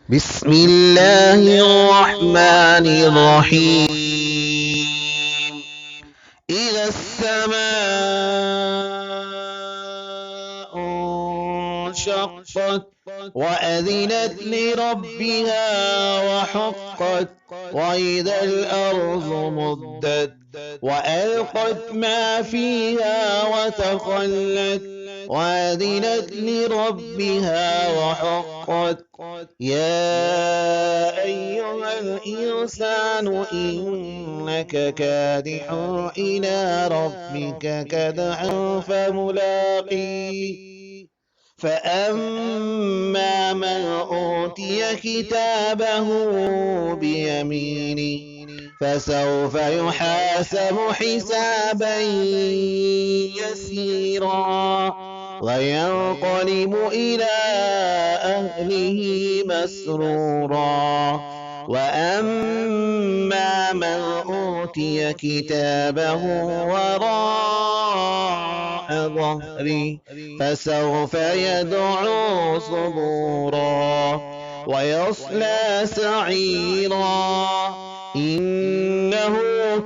بسم الله الرحمن الرحيم. إذا السماء انشقت وأذنت لربها وحقت وإذا الأرض مدت وألقت ما فيها وتخلت وأذنت لربها وحقت يا أيها الإنسان إنك كادح إلى ربك كدحا فملاقيه فأما من أوتي كتابه بيمينه فسوف يحاسب حسابا يسيرا وينقلب إلى أهله مسرورا وأما من أوتي كتابه وراء ظهره فسوف يدعو صبورا ويصلى سعيرا إنه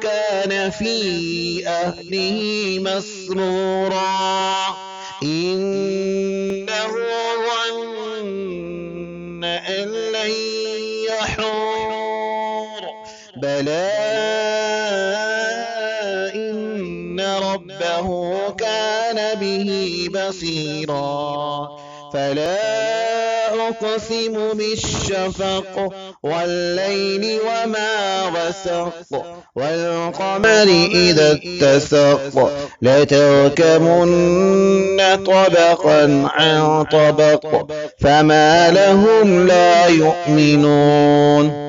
كان في أهله مسرورا إنه ظن أن لن يحور بلى إن ربه كان به بصيرا فلا أقسم بالشفق والليل وما وسق والقمر إذا اتسق لتركبن طبقا عن طبق فما لهم لا يؤمنون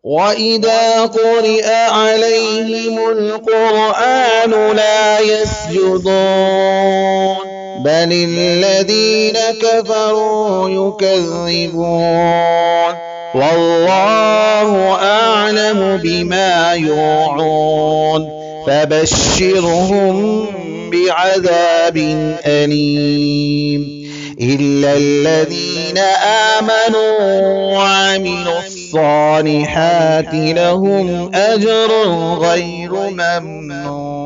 وإذا قرئ عليهم القرآن لا يسجدون بل الذين كفروا يكذبون والله أعلم بما يوعون فبشرهم بعذاب أليم إلا الذين آمنوا وعملوا الصالحات لهم أجر غير ممنون.